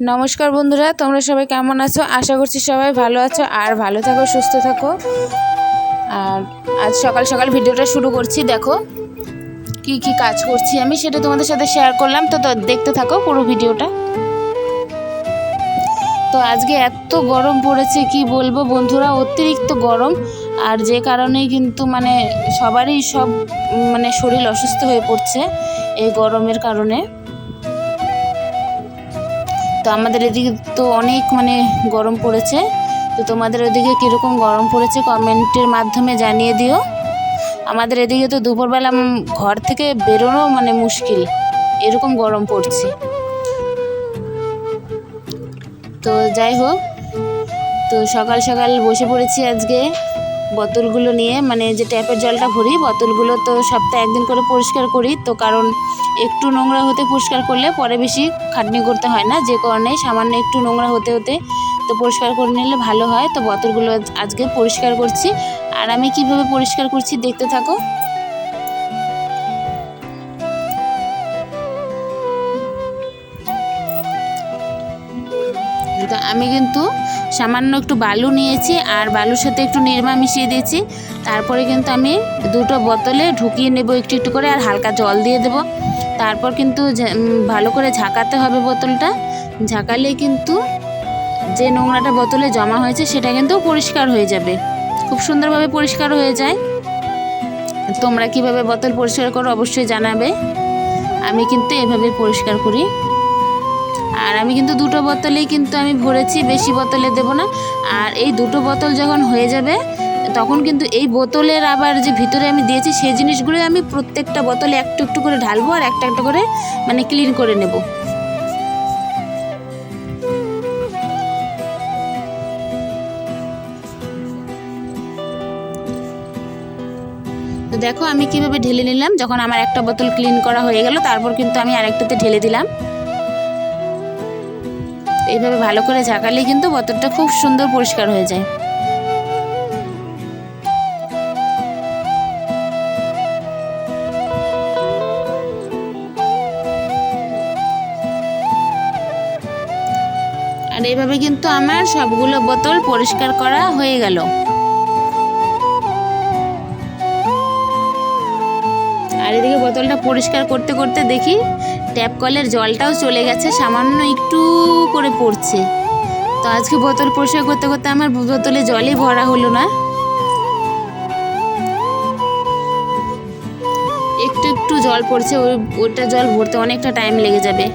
নমস্কার বন্ধুরা, তোমরা সবাই কেমন আছো? আশা করছি সবাই ভালো আছো আর ভালো থাকো, সুস্থ থাকো। আর আজ সকাল সকাল ভিডিওটা শুরু করছি। দেখো কি কি কাজ করছি আমি, সেটা তোমাদের সাথে শেয়ার করলাম। তো দেখতে থাকো পুরো ভিডিওটা। তো আজকে এত গরম পড়েছে, কি বলবো বন্ধুরা, অতিরিক্ত গরম। আর যে কারণেই কিন্তু সবারই শরীর অসুস্থ হয়ে পড়ছে এই গরমের কারণে। তো আমাদের এদিকে তো অনেক গরম পড়েছে। তো তোমাদের ওদিকে কীরকম গরম পড়েছে কমেন্টের মাধ্যমে জানিয়ে দিও। আমাদের এদিকে তো দুপুরবেলা ঘর থেকে বেরোনো মুশকিল, এরকম গরম পড়ছে। তো যাই হোক, তো সকাল সকাল বসে পড়েছি আজকে বোতলগুলো নিয়ে, যে ট্যাপের জলটা ভরি, বোতলগুলো তো সপ্তাহে একদিন করে পরিষ্কার করি। তো কারণ একটু নোংরা হতে পরিষ্কার করলে পরে বেশি খাটনি করতে হয় না, যে কারণে সামান্য একটু নোংরা হতে হতে তো পরিষ্কার করে নিলে ভালো হয়। তো বোতলগুলো আজকে পরিষ্কার করছি। আর আমি কিভাবে পরিষ্কার করছি দেখতে থাকো। তো আমি কিন্তু সামান্য একটু বালু নিয়েছি আর বালুর সাথে একটু নিরমা মিশিয়ে দিয়েছি। তারপরে কিন্তু আমি দুটো বোতলে ঢুকিয়ে নেব একটু একটু করে, আর হালকা জল দিয়ে দেব। তারপর কিন্তু ভালো করে ঝাঁকাতে হবে বোতলটা। ঝাঁকালে কিন্তু যে নোংরাটা বোতলে জমা হয়েছে সেটা কিন্তু পরিষ্কার হয়ে যাবে, খুব সুন্দরভাবে পরিষ্কার হয়ে যায়। তোমরা কিভাবে বোতল পরিষ্কার করো অবশ্যই জানাবে। আমি কিন্তু এভাবে পরিষ্কার করি। আর আমি কিন্তু দুটো বোতলেই কিন্তু আমি ভরেছি, বেশি বোতলে দেব না। আর এই দুটো বোতল যখন হয়ে যাবে তখন কিন্তু এই বোতলের আবার যে ভিতরে আমি দিয়েছি সেই জিনিসগুলো আমি প্রত্যেকটা বোতলে একটু একটু করে ঢালবো আর একটা একটা করে ক্লিন করে নেব। তো দেখো আমি কিভাবে ঢেলে নিলাম। যখন আমার একটা বোতল ক্লিন করা হয়ে গেল তারপর কিন্তু আমি আরেকটাতে ঢেলে দিলাম। এইভাবে ভালো করে ঝাঁকালে কিন্তু বোতলটা খুব সুন্দর পরিষ্কার হয়ে যায়। আর এইভাবে কিন্তু আমার সবগুলো বোতল পরিষ্কার করা হয়ে গেল। আর এদিকে বোতলটা পরিষ্কার করতে করতে দেখি ট্যাপ কলের জলটাও চলে গেছে, সামান্য একটু করে পড়ছে। তো আজকে বোতল পরিষ্কার করতে করতে আমার বোতলে জলই ভরা হলো না, একটু একটু জল পড়ছে। ওইটা জল ভরতে অনেকটা টাইম লেগে যাবে।